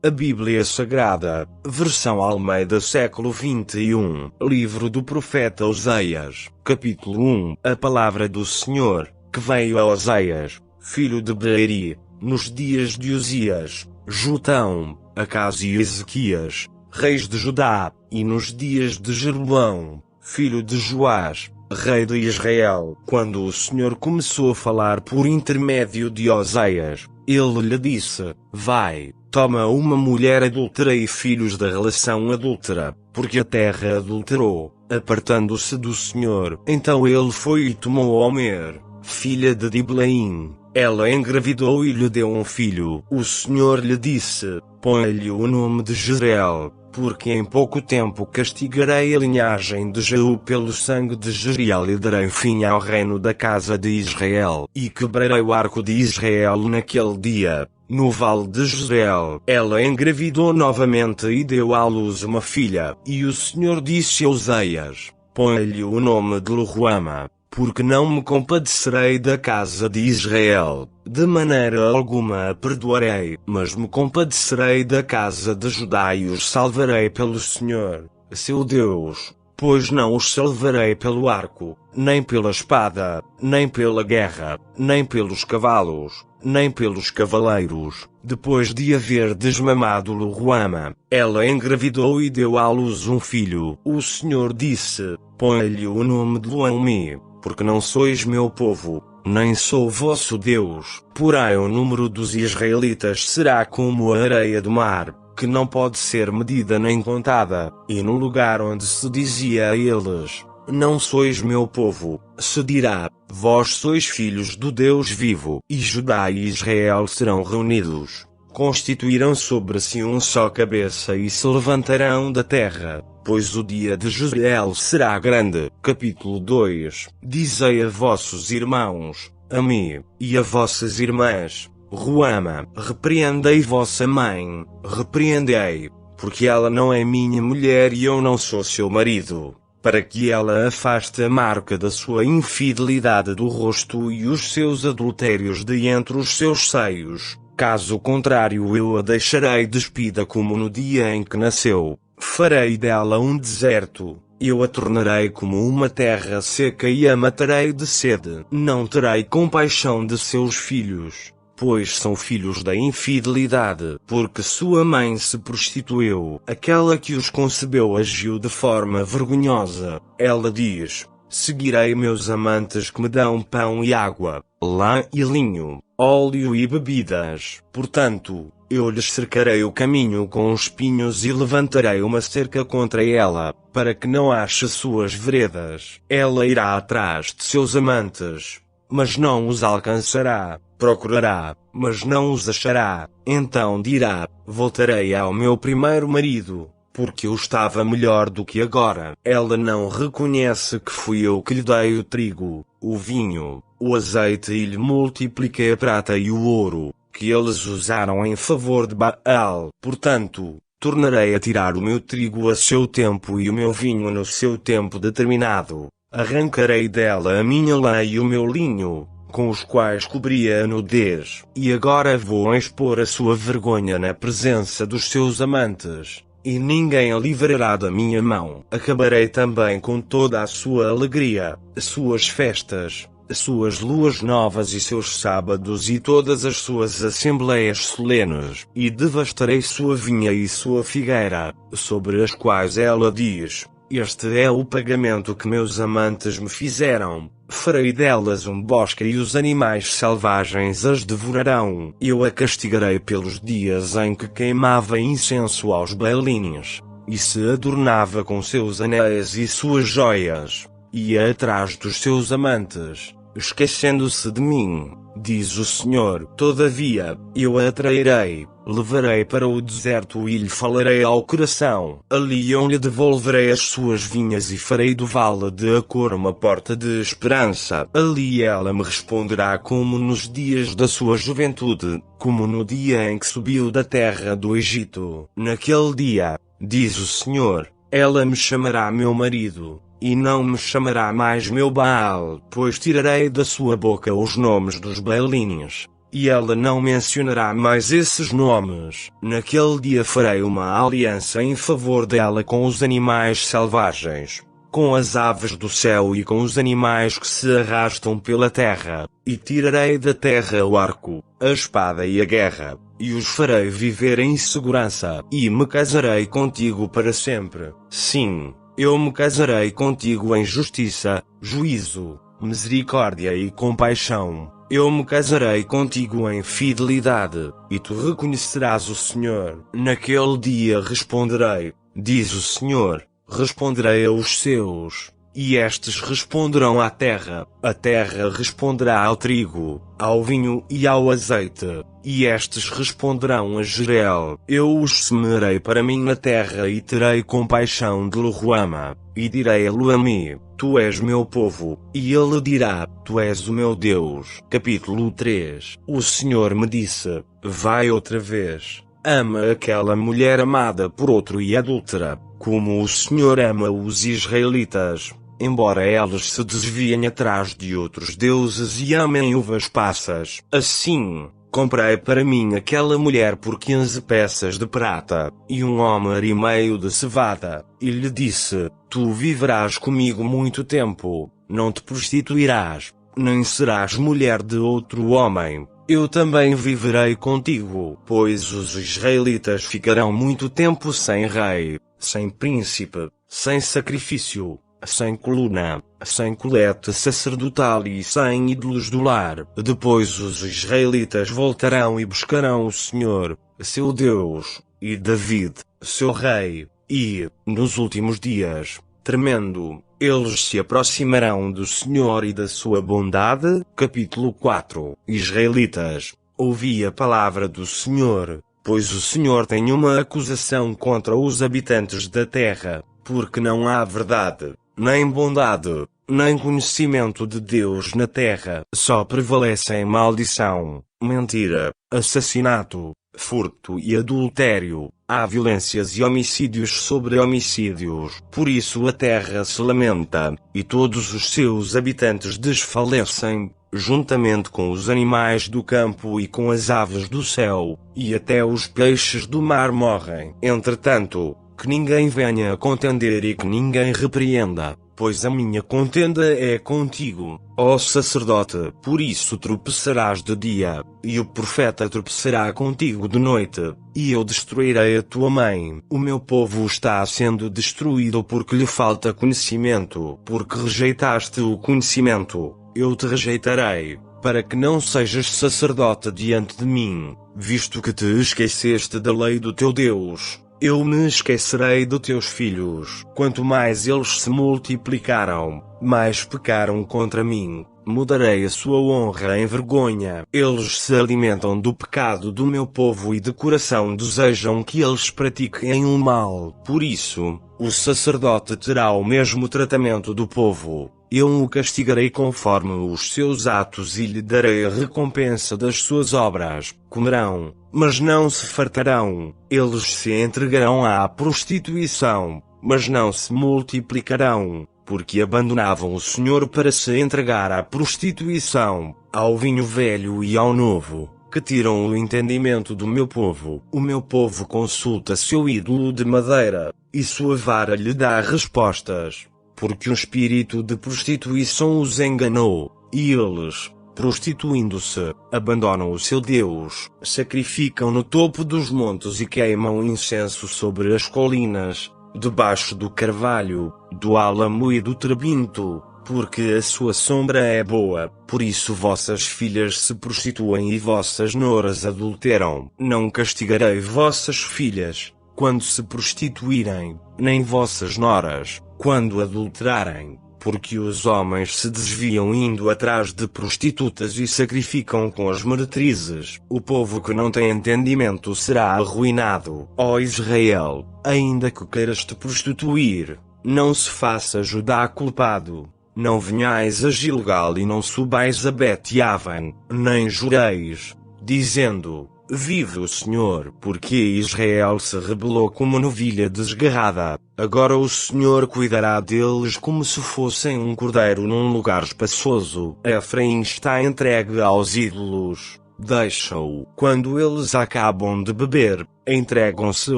A Bíblia Sagrada, versão Almeida século 21, livro do profeta Oseias, capítulo 1. A palavra do Senhor, que veio a Oseias, filho de Beeri, nos dias de Uzias, Jotão, Acás e Ezequias, reis de Judá, e nos dias de Jeroboão, filho de Joás, rei de Israel. Quando o Senhor começou a falar por intermédio de Oseias, ele lhe disse: Vai, toma uma mulher adúltera e filhos da relação adúltera, porque a terra adulterou, apartando-se do Senhor. Então ele foi e tomou Homer, filha de Diblaim. Ela engravidou e lhe deu um filho. O Senhor lhe disse: Põe-lhe o nome de Jezreel, porque em pouco tempo castigarei a linhagem de Jeú pelo sangue de Jezreel e darei fim ao reino da casa de Israel. E quebrarei o arco de Israel naquele dia, no vale de Jezreel. Ela engravidou novamente e deu à luz uma filha. E o Senhor disse a Oseias: Põe-lhe o nome de Loruama, porque não me compadecerei da casa de Israel, de maneira alguma a perdoarei, mas me compadecerei da casa de Judá e os salvarei pelo Senhor, seu Deus, pois não os salvarei pelo arco, nem pela espada, nem pela guerra, nem pelos cavalos, nem pelos cavaleiros. Depois de haver desmamado Loruama, ela engravidou e deu à luz um filho. O Senhor disse: Põe-lhe o nome de Loami, porque não sois meu povo, nem sou vosso Deus. Porém o número dos israelitas será como a areia do mar, que não pode ser medida nem contada. E no lugar onde se dizia a eles: Não sois meu povo, se dirá: Vós sois filhos do Deus vivo. E Judá e Israel serão reunidos, constituirão sobre si um só cabeça e se levantarão da terra, pois o dia de Jezreel será grande. Capítulo 2. Dizei a vossos irmãos, a mim, e a vossas irmãs: Ruama, repreendei vossa mãe, repreendei, porque ela não é minha mulher e eu não sou seu marido, para que ela afaste a marca da sua infidelidade do rosto e os seus adultérios de entre os seus seios. Caso contrário eu a deixarei despida como no dia em que nasceu. Farei dela um deserto, eu a tornarei como uma terra seca e a matarei de sede. Não terei compaixão de seus filhos, pois são filhos da infidelidade, porque sua mãe se prostituiu. Aquela que os concebeu agiu de forma vergonhosa. Ela diz: Seguirei meus amantes que me dão pão e água, lã e linho, óleo e bebidas. Portanto, eu lhes cercarei o caminho com espinhos e levantarei uma cerca contra ela, para que não ache suas veredas. Ela irá atrás de seus amantes, mas não os alcançará. Procurará, mas não os achará. Então dirá: Voltarei ao meu primeiro marido, porque eu estava melhor do que agora. Ela não reconhece que fui eu que lhe dei o trigo, o vinho, o azeite e lhe multipliquei a prata e o ouro, que eles usaram em favor de Baal. Portanto, tornarei a tirar o meu trigo a seu tempo e o meu vinho no seu tempo determinado. Arrancarei dela a minha lã e o meu linho, com os quais cobria a nudez. E agora vou expor a sua vergonha na presença dos seus amantes, e ninguém a livrará da minha mão. Acabarei também com toda a sua alegria, as suas festas, as suas luas novas e seus sábados e todas as suas assembleias solenes, e devastarei sua vinha e sua figueira, sobre as quais ela diz: Este é o pagamento que meus amantes me fizeram. Farei delas um bosque e os animais selvagens as devorarão. Eu a castigarei pelos dias em que queimava incenso aos Baalins, e se adornava com seus anéis e suas joias, ia atrás dos seus amantes, esquecendo-se de mim, diz o Senhor. Todavia, eu a atrairei, levarei para o deserto e lhe falarei ao coração. Ali eu lhe devolverei as suas vinhas e farei do vale de Acor uma porta de esperança. Ali ela me responderá como nos dias da sua juventude, como no dia em que subiu da terra do Egito. Naquele dia, diz o Senhor, ela me chamará meu marido, e não me chamará mais meu Baal, pois tirarei da sua boca os nomes dos Baalins, e ela não mencionará mais esses nomes. Naquele dia farei uma aliança em favor dela com os animais selvagens, com as aves do céu e com os animais que se arrastam pela terra, e tirarei da terra o arco, a espada e a guerra, e os farei viver em segurança, e me casarei contigo para sempre. Sim, eu me casarei contigo em justiça, juízo, misericórdia e compaixão. Eu me casarei contigo em fidelidade, e tu reconhecerás o Senhor. Naquele dia responderei, diz o Senhor, responderei aos seus, e estes responderão à terra. A terra responderá ao trigo, ao vinho e ao azeite, e estes responderão a Jezreel. Eu os semearei para mim na terra e terei compaixão de Lo-ruama, e direi a Lo-ami, tu és meu povo, e ele dirá, tu és o meu Deus. Capítulo 3. O Senhor me disse, vai outra vez, ama aquela mulher amada por outro e adúltera, como o Senhor ama os israelitas, embora elas se desviem atrás de outros deuses e amem uvas passas. Assim, comprei para mim aquela mulher por 15 peças de prata, e 1,5 de cevada, e lhe disse, tu viverás comigo muito tempo, não te prostituirás, nem serás mulher de outro homem. Eu também viverei contigo, pois os israelitas ficarão muito tempo sem rei, sem príncipe, sem sacrifício, sem coluna, sem colete sacerdotal e sem ídolos do lar. Depois os israelitas voltarão e buscarão o Senhor, seu Deus, e David, seu rei, e, nos últimos dias, tremendo, eles se aproximarão do Senhor e da sua bondade. Capítulo 4. Israelitas, ouvi a palavra do Senhor, pois o Senhor tem uma acusação contra os habitantes da terra, porque não há verdade, nem bondade, nem conhecimento de Deus na terra. Só prevalecem maldição, mentira, assassinato, furto e adultério. Há violências e homicídios sobre homicídios. Por isso a terra se lamenta, e todos os seus habitantes desfalecem, juntamente com os animais do campo e com as aves do céu, e até os peixes do mar morrem. Entretanto, que ninguém venha a contender e que ninguém repreenda, pois a minha contenda é contigo, ó sacerdote. Por isso tropeçarás de dia, e o profeta tropeçará contigo de noite, e eu destruirei a tua mãe. O meu povo está sendo destruído porque lhe falta conhecimento. Porque rejeitaste o conhecimento, eu te rejeitarei, para que não sejas sacerdote diante de mim, visto que te esqueceste da lei do teu Deus. Eu me esquecerei de teus filhos. Quanto mais eles se multiplicaram, mais pecaram contra mim. Mudarei a sua honra em vergonha. Eles se alimentam do pecado do meu povo e de coração desejam que eles pratiquem o mal. Por isso, o sacerdote terá o mesmo tratamento do povo. Eu o castigarei conforme os seus atos e lhe darei a recompensa das suas obras. Comerão, mas não se fartarão. Eles se entregarão à prostituição, mas não se multiplicarão, porque abandonavam o Senhor para se entregar à prostituição, ao vinho velho e ao novo, que tiram o entendimento do meu povo. O meu povo consulta seu ídolo de madeira, e sua vara lhe dá respostas, porque um espírito de prostituição os enganou, e eles, prostituindo-se, abandonam o seu Deus, sacrificam no topo dos montes e queimam incenso sobre as colinas, debaixo do carvalho, do álamo e do terebinto, porque a sua sombra é boa. Por isso vossas filhas se prostituem e vossas noras adulteram. Não castigarei vossas filhas, quando se prostituírem, nem vossas noras, quando adulterarem, porque os homens se desviam indo atrás de prostitutas e sacrificam com as meretrizes. O povo que não tem entendimento será arruinado. Ó Israel, ainda que queiras te prostituir, não se faça Judá culpado. Não venhais a Gilgal e não subais a Bet-Aven, nem jureis, dizendo, vive o Senhor, porque Israel se rebelou como novilha desgarrada. Agora o Senhor cuidará deles como se fossem um cordeiro num lugar espaçoso. Efraim está entregue aos ídolos, deixa-o. Quando eles acabam de beber, entregam-se a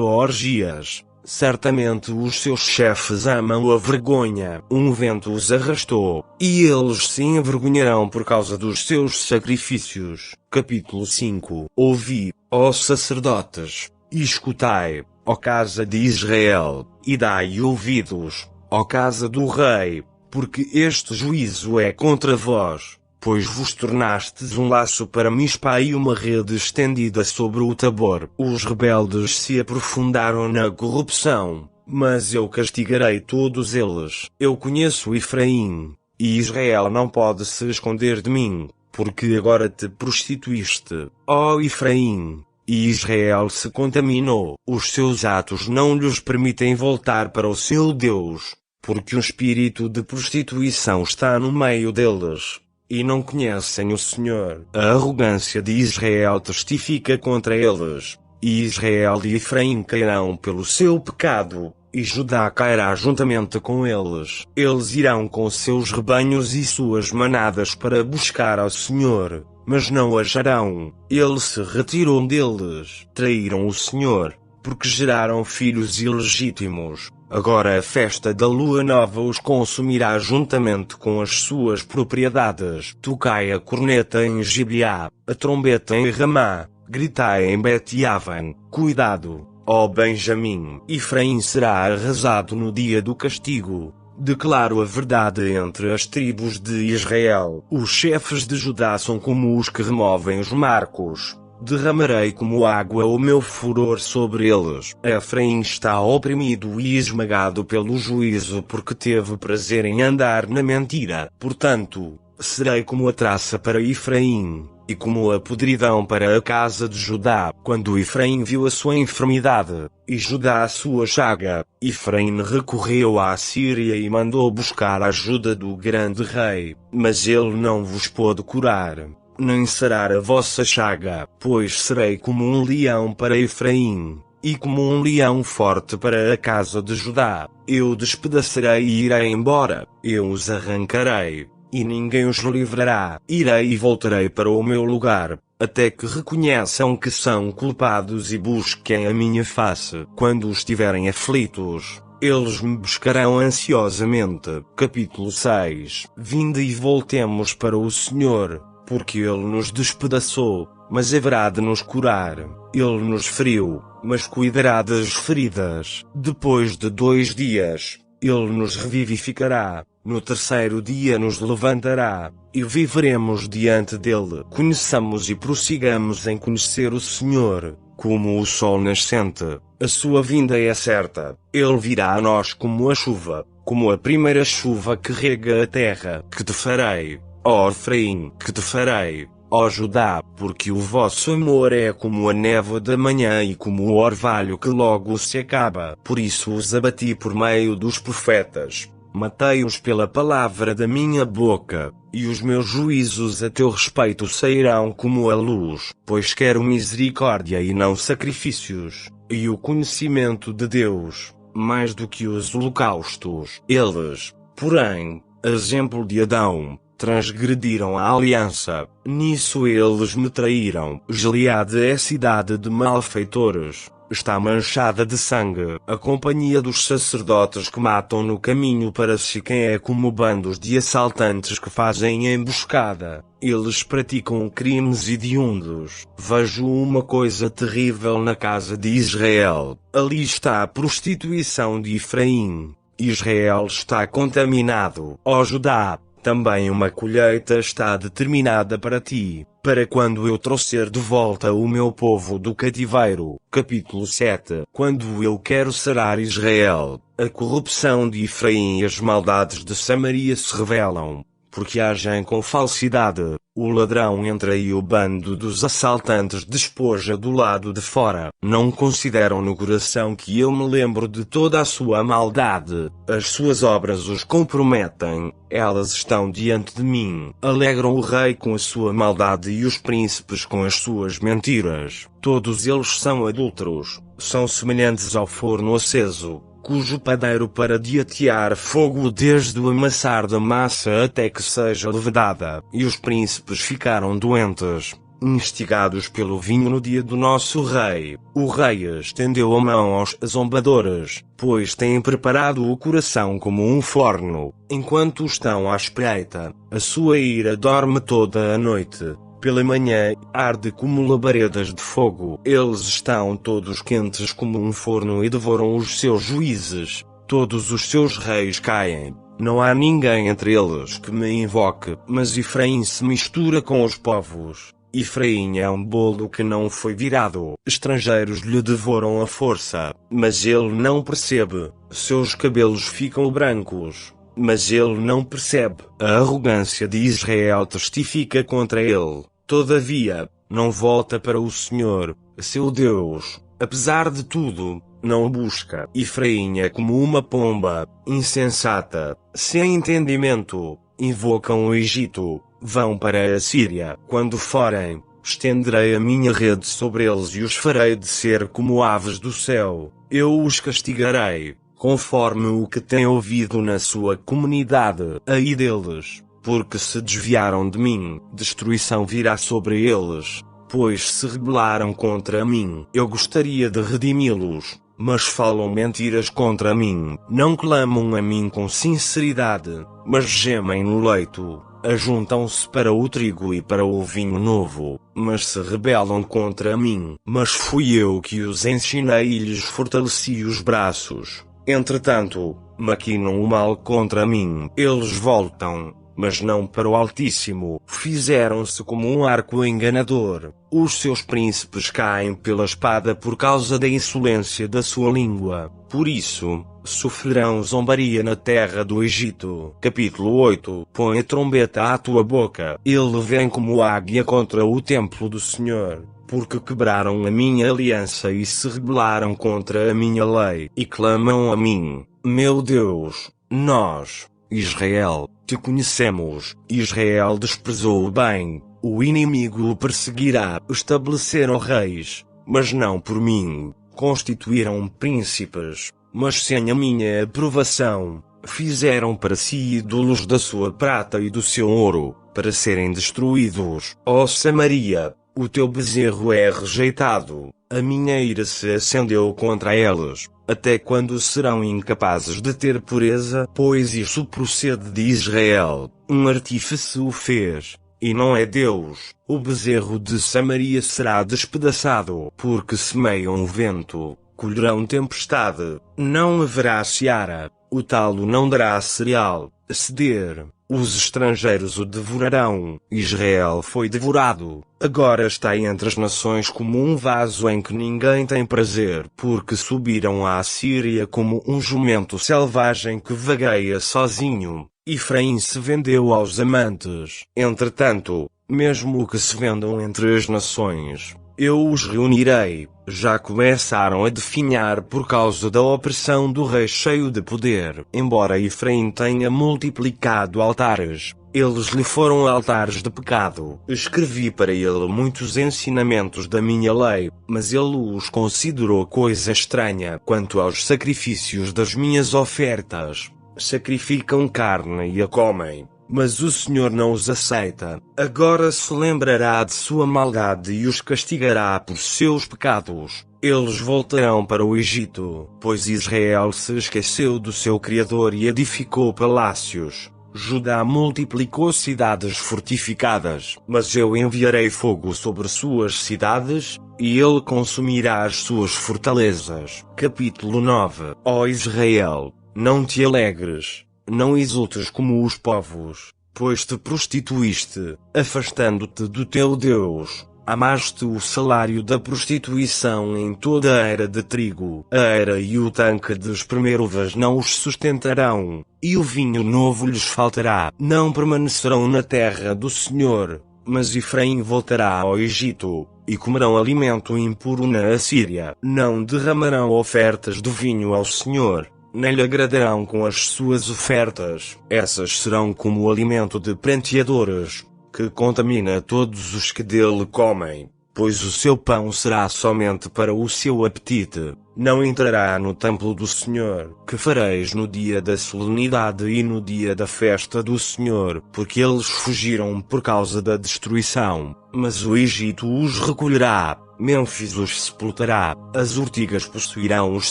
orgias. Certamente os seus chefes amam a vergonha. Um vento os arrastou, e eles se envergonharão por causa dos seus sacrifícios. Capítulo 5. Ouvi, ó sacerdotes, e escutai, ó casa de Israel, e dai ouvidos, ó casa do rei, porque este juízo é contra vós. Pois vos tornastes um laço para Mispa e uma rede estendida sobre o Tabor. Os rebeldes se aprofundaram na corrupção, mas eu castigarei todos eles. Eu conheço Efraim, e Israel não pode se esconder de mim, porque agora te prostituíste, ó Efraim, e Israel se contaminou. Os seus atos não lhes permitem voltar para o seu Deus, porque um espírito de prostituição está no meio deles. E não conhecem o Senhor. A arrogância de Israel testifica contra eles, e Israel e Efraim cairão pelo seu pecado, e Judá cairá juntamente com eles. Eles irão com seus rebanhos e suas manadas para buscar ao Senhor, mas não o acharão. Ele se retirou deles. Traíram o Senhor, porque geraram filhos ilegítimos. Agora a festa da lua nova os consumirá juntamente com as suas propriedades. Tocai a corneta em Gibeá, a trombeta em Ramá, gritai em Bet-Aven. Cuidado, ó Benjamim, Efraim será arrasado no dia do castigo. Declaro a verdade entre as tribos de Israel. Os chefes de Judá são como os que removem os marcos. Derramarei como água o meu furor sobre eles. Efraim está oprimido e esmagado pelo juízo porque teve prazer em andar na mentira. Portanto, serei como a traça para Efraim, e como a podridão para a casa de Judá. Quando Efraim viu a sua enfermidade, e Judá a sua chaga, Efraim recorreu à Síria e mandou buscar a ajuda do grande rei, mas ele não vos pôde curar, nem sarar a vossa chaga, pois serei como um leão para Efraim, e como um leão forte para a casa de Judá. Eu despedaçarei e irei embora, eu os arrancarei, e ninguém os livrará. Irei e voltarei para o meu lugar, até que reconheçam que são culpados e busquem a minha face. Quando estiverem aflitos, eles me buscarão ansiosamente. Capítulo 6. Vinde e voltemos para o Senhor, porque Ele nos despedaçou, mas haverá de nos curar. Ele nos feriu, mas cuidará das feridas. Depois de 2 dias, Ele nos revivificará. No 3º dia nos levantará, e viveremos diante dele. Conheçamos e prossigamos em conhecer o Senhor, como o sol nascente. A sua vinda é certa. Ele virá a nós como a chuva, como a primeira chuva que rega a terra. Que te farei, ó Efraim, que te farei, ó Judá, porque o vosso amor é como a névoa da manhã e como o orvalho que logo se acaba. Por isso os abati por meio dos profetas. Matei-os pela palavra da minha boca, e os meus juízos a teu respeito sairão como a luz, pois quero misericórdia e não sacrifícios, e o conhecimento de Deus, mais do que os holocaustos. Eles, porém, exemplo de Adão, transgrediram a aliança, nisso eles me traíram. Gileade é cidade de malfeitores, está manchada de sangue. A companhia dos sacerdotes que matam no caminho para Siquém é como bandos de assaltantes que fazem emboscada. Eles praticam crimes hediondos. Vejo uma coisa terrível na casa de Israel. Ali está a prostituição de Efraim. Israel está contaminado. Ó Judá, também uma colheita está determinada para ti, para quando eu trouxer de volta o meu povo do cativeiro. Capítulo 7. Quando eu quero sarar Israel, a corrupção de Efraim e as maldades de Samaria se revelam, porque agem com falsidade. O ladrão entra e o bando dos assaltantes despoja do lado de fora. Não consideram no coração que eu me lembro de toda a sua maldade. As suas obras os comprometem, elas estão diante de mim. Alegram o rei com a sua maldade e os príncipes com as suas mentiras. Todos eles são adúlteros, são semelhantes ao forno aceso, cujo padeiro para de atear fogo desde o amassar da massa até que seja levedada. E os príncipes ficaram doentes, instigados pelo vinho no dia do nosso rei. O rei estendeu a mão aos zombadores, pois têm preparado o coração como um forno. Enquanto estão à espreita, a sua ira dorme toda a noite. Pela manhã, arde como labaredas de fogo. Eles estão todos quentes como um forno e devoram os seus juízes. Todos os seus reis caem. Não há ninguém entre eles que me invoque, mas Efraim se mistura com os povos. Efraim é um bolo que não foi virado. Estrangeiros lhe devoram a força, mas ele não percebe. Seus cabelos ficam brancos, mas ele não percebe. A arrogância de Israel testifica contra ele. Todavia, não volta para o Senhor, seu Deus. Apesar de tudo, não o busca. Efraim é como uma pomba, insensata, sem entendimento. Invocam o Egito, vão para a Síria. Quando forem, estenderei a minha rede sobre eles e os farei descer como aves do céu. Eu os castigarei, conforme o que têm ouvido na sua comunidade. Ai deles, porque se desviaram de mim, destruição virá sobre eles, pois se rebelaram contra mim. Eu gostaria de redimi-los, mas falam mentiras contra mim. Não clamam a mim com sinceridade, mas gemem no leito. Ajuntam-se para o trigo e para o vinho novo, mas se rebelam contra mim. Mas fui eu que os ensinei e lhes fortaleci os braços. Entretanto, maquinam o mal contra mim. Eles voltam, mas não para o Altíssimo. Fizeram-se como um arco enganador. Os seus príncipes caem pela espada por causa da insolência da sua língua. Por isso, sofrerão zombaria na terra do Egito. Capítulo 8. Põe a trombeta à tua boca. Ele vem como águia contra o templo do Senhor, porque quebraram a minha aliança e se rebelaram contra a minha lei, e clamam a mim, meu Deus. Nós, Israel, te conhecemos. Israel desprezou o bem, o inimigo o perseguirá. Estabeleceram reis, mas não por mim. Constituíram príncipes, mas sem a minha aprovação. Fizeram para si ídolos da sua prata e do seu ouro, para serem destruídos. Ó Samaria, o teu bezerro é rejeitado. A minha ira se acendeu contra eles. Até quando serão incapazes de ter pureza? Pois isso procede de Israel. Um artífice o fez, e não é Deus. O bezerro de Samaria será despedaçado, porque semeiam o vento, colherão tempestade. Não haverá seara, o talo não dará cereal. Ceder, os estrangeiros o devorarão. Israel foi devorado. Agora está entre as nações como um vaso em que ninguém tem prazer, porque subiram à Síria como um jumento selvagem que vagueia sozinho. Efraim se vendeu aos amantes. Entretanto, mesmo que se vendam entre as nações, eu os reunirei. Já começaram a definhar por causa da opressão do rei cheio de poder. Embora Efraim tenha multiplicado altares, eles lhe foram altares de pecado. Escrevi para ele muitos ensinamentos da minha lei, mas ele os considerou coisa estranha. Quanto aos sacrifícios das minhas ofertas, sacrificam carne e a comem, mas o Senhor não os aceita. Agora se lembrará de sua maldade e os castigará por seus pecados. Eles voltarão para o Egito, pois Israel se esqueceu do seu Criador e edificou palácios. Judá multiplicou cidades fortificadas, mas eu enviarei fogo sobre suas cidades, e ele consumirá as suas fortalezas. Capítulo 9. Ó Israel, não te alegres, não exultes como os povos, pois te prostituíste, afastando-te do teu Deus. Amaste o salário da prostituição em toda a era de trigo. A era e o tanque de espremer uvas não os sustentarão, e o vinho novo lhes faltará. Não permanecerão na terra do Senhor, mas Efraim voltará ao Egito, e comerão alimento impuro na Assíria. Não derramarão ofertas do vinho ao Senhor, nem lhe agradarão com as suas ofertas. Essas serão como o alimento de pranteadores, que contamina todos os que dele comem. pois o seu pão será somente para o seu apetite. Não entrará no templo do Senhor, que fareis no dia da solenidade e no dia da festa do Senhor, porque eles fugiram por causa da destruição, mas o Egito os recolherá. Mênfis os sepultará, as urtigas possuirão os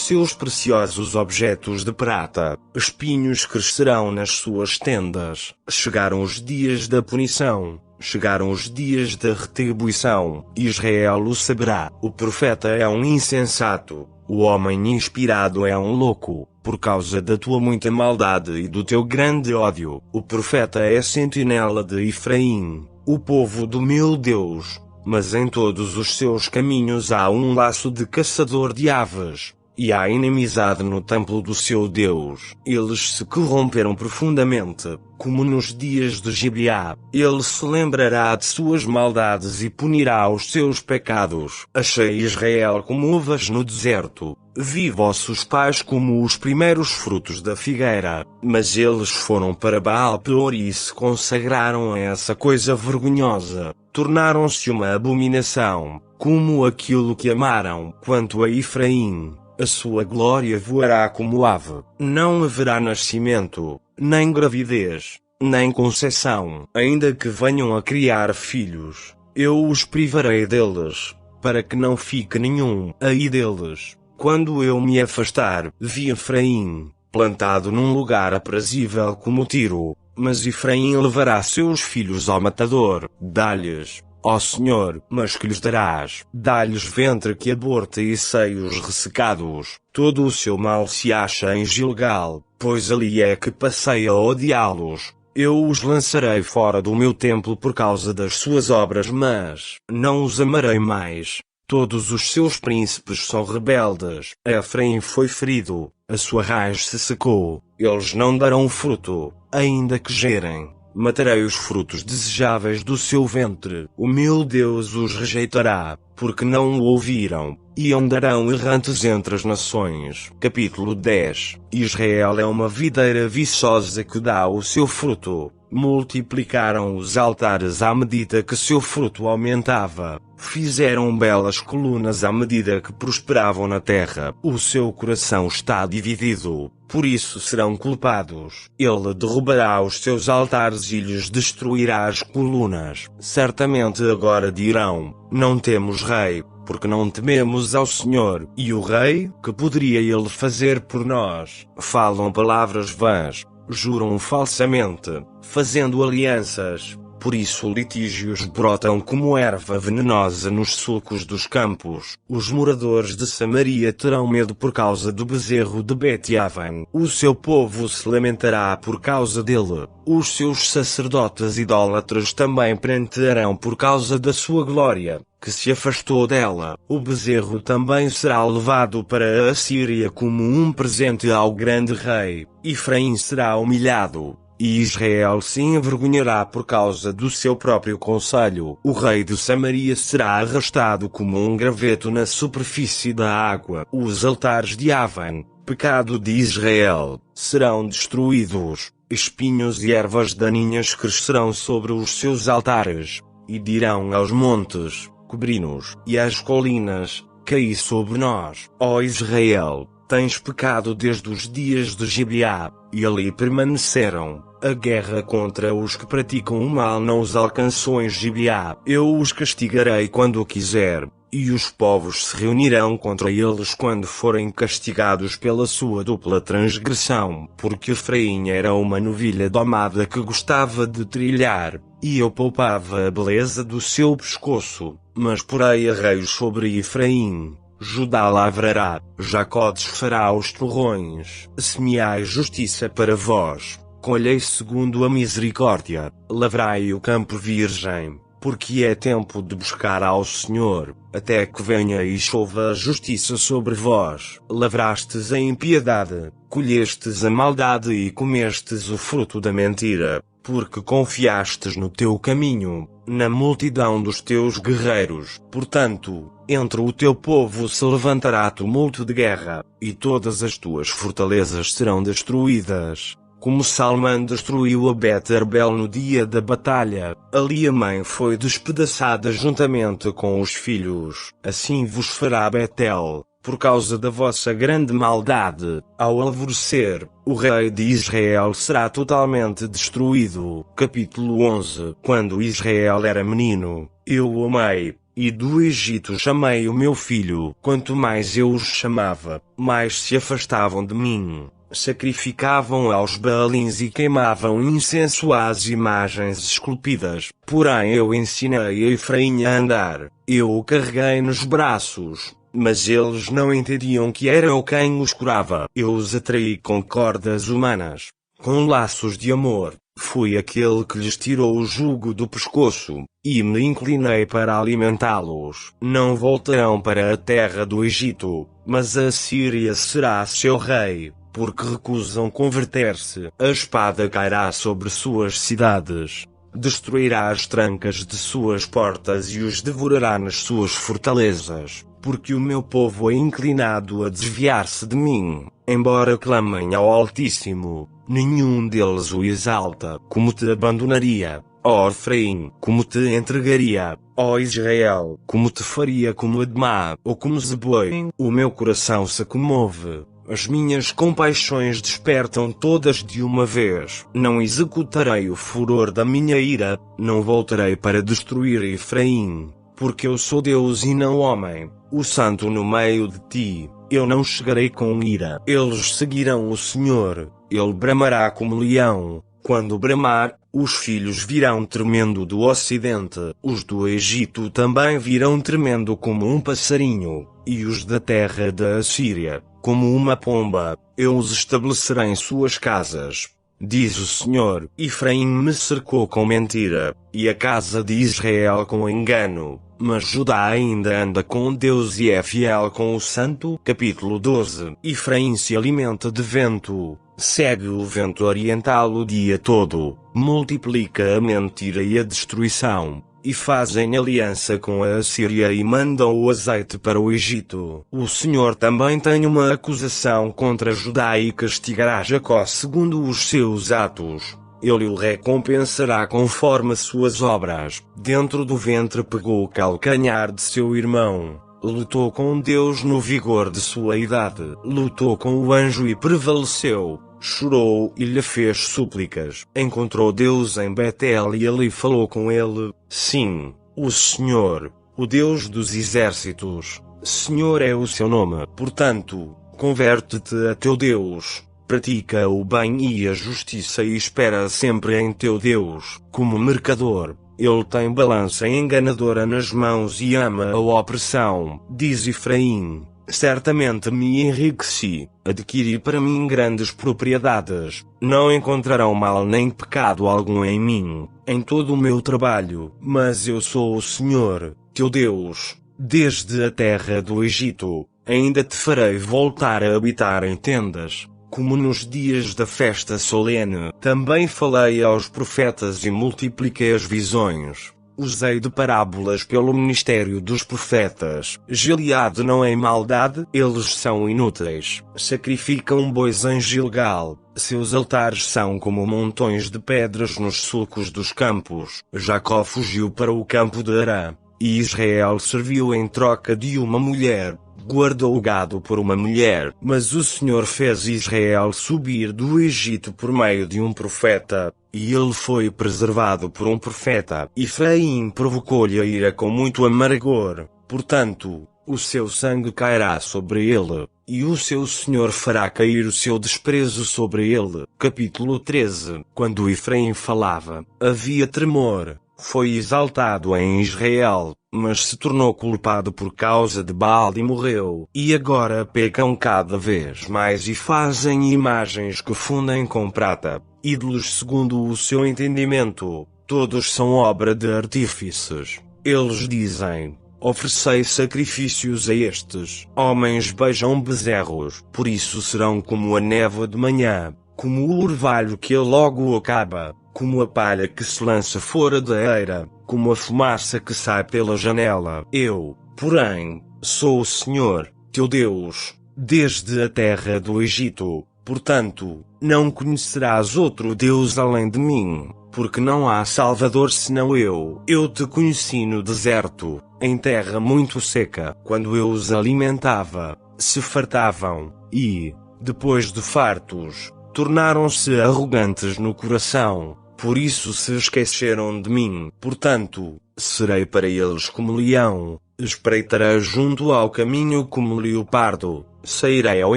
seus preciosos objetos de prata, espinhos crescerão nas suas tendas. Chegaram os dias da punição, chegaram os dias da retribuição, Israel o saberá. O profeta é um insensato, o homem inspirado é um louco, por causa da tua muita maldade e do teu grande ódio. O profeta é sentinela de Efraim, o povo do meu Deus. Mas em todos os seus caminhos há um laço de caçador de aves, e há inimizade no templo do seu Deus. Eles se corromperam profundamente, como nos dias de Gibeá. Ele se lembrará de suas maldades e punirá os seus pecados. Achei Israel como uvas no deserto. Vi vossos pais como os primeiros frutos da figueira, mas eles foram para Baal-Peor e se consagraram a essa coisa vergonhosa. Tornaram-se uma abominação, como aquilo que amaram. Quanto a Efraim, a sua glória voará como ave. Não haverá nascimento, nem gravidez, nem conceção, ainda que venham a criar filhos. Eu os privarei deles, para que não fique nenhum aí deles. Quando eu me afastar, vi Efraim, plantado num lugar aprazível como Tiro, mas Efraim levará seus filhos ao matador. Dá-lhes, ó Senhor, mas que lhes darás? Dá-lhes ventre que aborta e seios ressecados. Todo o seu mal se acha em Gilgal, pois ali é que passei a odiá-los. Eu os lançarei fora do meu templo por causa das suas obras, mas não os amarei mais. Todos os seus príncipes são rebeldes. Efraim foi ferido, a sua raiz se secou. Eles não darão fruto, ainda que gerem. Matarei os frutos desejáveis do seu ventre. O meu Deus os rejeitará, porque não o ouviram, e andarão errantes entre as nações. Capítulo 10. Israel é uma videira viçosa que dá o seu fruto. Multiplicaram os altares à medida que seu fruto aumentava. Fizeram belas colunas à medida que prosperavam na terra. O seu coração está dividido, por isso serão culpados. Ele derrubará os seus altares e lhes destruirá as colunas. Certamente agora dirão: não temos rei, porque não tememos ao Senhor. E o rei, que poderia ele fazer por nós? Falam palavras vãs, juram falsamente, fazendo alianças. Por isso litígios brotam como erva venenosa nos sulcos dos campos. Os moradores de Samaria terão medo por causa do bezerro de Bet-Aven. O seu povo se lamentará por causa dele. Os seus sacerdotes idólatras também prantearão por causa da sua glória, que se afastou dela. O bezerro também será levado para a Assíria como um presente ao grande rei. Efraim será humilhado, e Israel se envergonhará por causa do seu próprio conselho. O rei de Samaria será arrastado como um graveto na superfície da água. Os altares de Aven, pecado de Israel, serão destruídos. Espinhos e ervas daninhas crescerão sobre os seus altares, e dirão aos montes: cobri-nos, e às colinas: caí sobre nós. Ó Israel, tens pecado desde os dias de Gibeá, e ali permaneceram. A guerra contra os que praticam o mal não os alcançou em Gibeá. Eu os castigarei quando quiser, e os povos se reunirão contra eles quando forem castigados pela sua dupla transgressão. Porque Efraim era uma novilha domada que gostava de trilhar, e eu poupava a beleza do seu pescoço, mas porei arreios sobre Efraim. Judá lavrará, Jacó desfará os torrões. Semeai justiça para vós, colhei segundo a misericórdia, lavrai o campo virgem, porque é tempo de buscar ao Senhor, até que venha e chova a justiça sobre vós. Lavrastes a impiedade, colhestes a maldade e comestes o fruto da mentira, porque confiastes no teu caminho, na multidão dos teus guerreiros. Portanto, entre o teu povo se levantará tumulto de guerra, e todas as tuas fortalezas serão destruídas. como Salmã destruiu a Bet-Arbel no dia da batalha, ali a mãe foi despedaçada juntamente com os filhos, assim vos fará Betel, por causa da vossa grande maldade. Ao alvorecer, o rei de Israel será totalmente destruído. Capítulo 11. Quando Israel era menino, eu o amei, e do Egito chamei o meu filho. Quanto mais eu os chamava, mais se afastavam de mim. Sacrificavam aos Baalins e queimavam incenso às imagens esculpidas. Porém eu ensinei a Efraim a andar, eu o carreguei nos braços, mas eles não entendiam que era eu quem os curava. Eu os atraí com cordas humanas, com laços de amor. Fui aquele que lhes tirou o jugo do pescoço, e me inclinei para alimentá-los. Não voltarão para a terra do Egito, mas a Síria será seu rei, porque recusam converter-se. A espada cairá sobre suas cidades, destruirá as trancas de suas portas e os devorará nas suas fortalezas, porque o meu povo é inclinado a desviar-se de mim. Embora clamem ao Altíssimo, nenhum deles o exalta. Como te abandonaria, ó Efraim? Como te entregaria, ó Israel? Como te faria como Admá, ou como Zeboim? O meu coração se comove, as minhas compaixões despertam todas de uma vez. Não executarei o furor da minha ira, não voltarei para destruir Efraim, porque eu sou Deus e não homem, o Santo no meio de ti. Eu não chegarei com ira. Eles seguirão o Senhor, ele bramará como leão. Quando bramar, os filhos virão tremendo do ocidente, os do Egito também virão tremendo como um passarinho, e os da terra da Assíria, como uma pomba. Eu os estabelecerei em suas casas, diz o Senhor. Efraim me cercou com mentira, e a casa de Israel com engano, mas Judá ainda anda com Deus e é fiel com o Santo. Capítulo 12. Efraim se alimenta de vento, segue o vento oriental o dia todo, multiplica a mentira e a destruição, e fazem aliança com a Assíria e mandam o azeite para o Egito. O Senhor também tem uma acusação contra Judá e castigará Jacó segundo os seus atos. Ele o recompensará conforme suas obras. Dentro do ventre pegou o calcanhar de seu irmão. Lutou com Deus no vigor de sua idade. Lutou com o anjo e prevaleceu. Chorou e lhe fez súplicas. Encontrou Deus em Betel e ali falou com ele. Sim, o Senhor, o Deus dos exércitos, Senhor é o seu nome. Portanto, converte-te a teu Deus. Pratica o bem e a justiça e espera sempre em teu Deus. Como mercador, ele tem balança enganadora nas mãos e ama a opressão. Diz Efraim, certamente me enriqueci, adquiri para mim grandes propriedades. Não encontrarão mal nem pecado algum em mim, em todo o meu trabalho. Mas eu sou o Senhor, teu Deus, desde a terra do Egito. Ainda te farei voltar a habitar em tendas, como nos dias da festa solene. Também falei aos profetas e multipliquei as visões. Usei de parábolas pelo ministério dos profetas. Gileade não é maldade, eles são inúteis. Sacrificam bois em Gilgal. Seus altares são como montões de pedras nos sulcos dos campos. Jacó fugiu para o campo de Arã, e Israel serviu em troca de uma mulher. Guardou o gado por uma mulher, mas o Senhor fez Israel subir do Egito por meio de um profeta, e ele foi preservado por um profeta. Efraim provocou-lhe a ira com muito amargor, portanto, o seu sangue cairá sobre ele, e o seu Senhor fará cair o seu desprezo sobre ele. Capítulo 13. Quando Efraim falava, havia tremor. Foi exaltado em Israel, mas se tornou culpado por causa de Baal e morreu. E agora pecam cada vez mais e fazem imagens que fundem com prata, ídolos segundo o seu entendimento. Todos são obra de artífices. Eles dizem, oferecei sacrifícios a estes. Homens beijam bezerros, por isso serão como a névoa de manhã, como o orvalho que logo acaba, como a palha que se lança fora da eira, como a fumaça que sai pela janela. Eu, porém, sou o Senhor, teu Deus, desde a terra do Egito. Portanto, não conhecerás outro Deus além de mim, porque não há Salvador senão eu. Eu te conheci no deserto, em terra muito seca, quando eu os alimentava, se fartavam, e, depois de fartos, tornaram-se arrogantes no coração, por isso se esqueceram de mim. Portanto, serei para eles como leão, espreitarei junto ao caminho como leopardo, sairei ao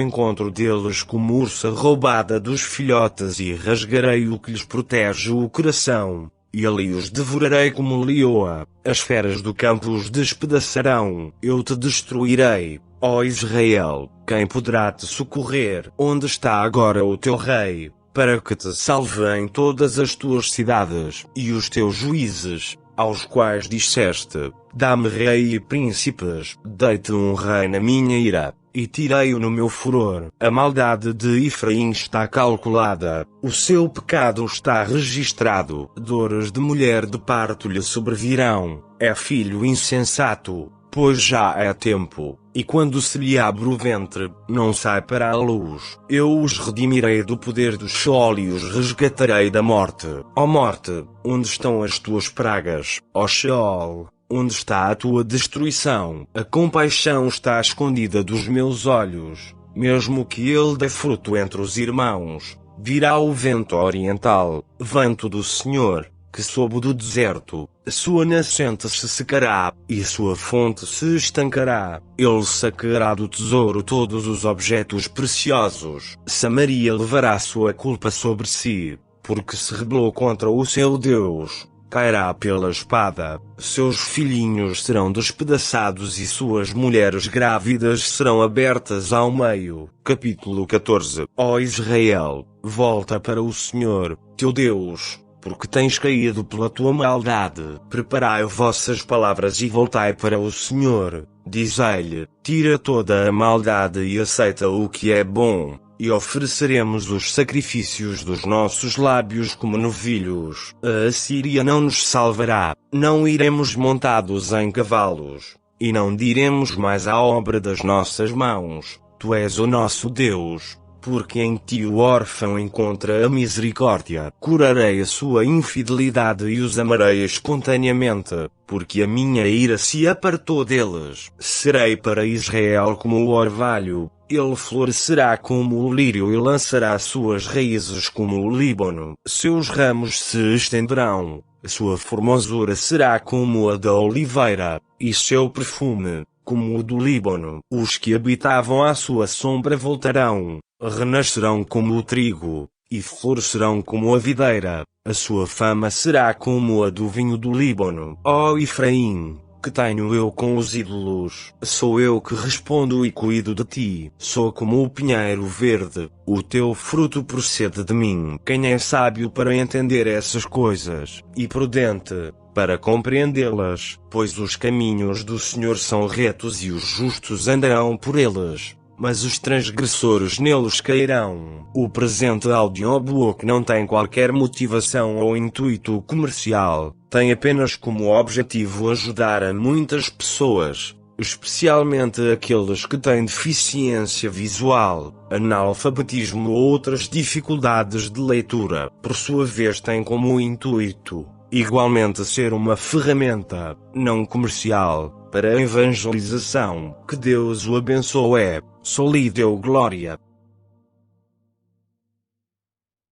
encontro deles como ursa roubada dos filhotes e rasgarei o que lhes protege o coração, e ali os devorarei como leoa, as feras do campo os despedaçarão. Eu te destruirei, ó Israel. Quem poderá te socorrer? Onde está agora o teu rei, para que te salve em todas as tuas cidades, e os teus juízes, aos quais disseste, dá-me rei e príncipes, dei-te um rei na minha ira, e tirei-o no meu furor. A maldade de Efraim está calculada, o seu pecado está registrado, dores de mulher de parto lhe sobrevirão, é filho insensato, pois já é tempo, e quando se lhe abre o ventre, não sai para a luz. Eu os redimirei do poder do Sheol e os resgatarei da morte. Ó morte, onde estão as tuas pragas? Ó Sheol, onde está a tua destruição? A compaixão está escondida dos meus olhos, mesmo que ele dê fruto entre os irmãos. Virá o vento oriental, vento do Senhor, que sobe do deserto, sua nascente se secará, e sua fonte se estancará. Ele sacará do tesouro todos os objetos preciosos. Samaria levará sua culpa sobre si, porque se rebelou contra o seu Deus. Cairá pela espada, seus filhinhos serão despedaçados e suas mulheres grávidas serão abertas ao meio. Capítulo 14. Ó Israel, volta para o Senhor, teu Deus, porque tens caído pela tua maldade. Preparai vossas palavras e voltai para o Senhor. Dizei-lhe, tira toda a maldade e aceita o que é bom, e ofereceremos os sacrifícios dos nossos lábios como novilhos. A Assíria não nos salvará, não iremos montados em cavalos, e não diremos mais à obra das nossas mãos, tu és o nosso Deus. Porque em ti o órfão encontra a misericórdia. Curarei a sua infidelidade e os amarei espontaneamente, porque a minha ira se apartou deles. Serei para Israel como o orvalho, ele florescerá como o lírio e lançará suas raízes como o Líbano. Seus ramos se estenderão, sua formosura será como a da oliveira, e seu perfume, como o do Líbano. Os que habitavam à sua sombra voltarão, renascerão como o trigo, e florescerão como a videira. A sua fama será como a do vinho do Líbano. Ó Efraim, que tenho eu com os ídolos? Sou eu que respondo e cuido de ti. Sou como o pinheiro verde, o teu fruto procede de mim. Quem é sábio para entender essas coisas, e prudente para compreendê-las? Pois os caminhos do Senhor são retos e os justos andarão por eles, mas os transgressores neles cairão. O presente audiobook não tem qualquer motivação ou intuito comercial, tem apenas como objetivo ajudar a muitas pessoas, especialmente aqueles que têm deficiência visual, analfabetismo ou outras dificuldades de leitura. Por sua vez tem como intuito, igualmente, ser uma ferramenta, não comercial, para a evangelização. Que Deus o abençoe. Só lhe deu glória.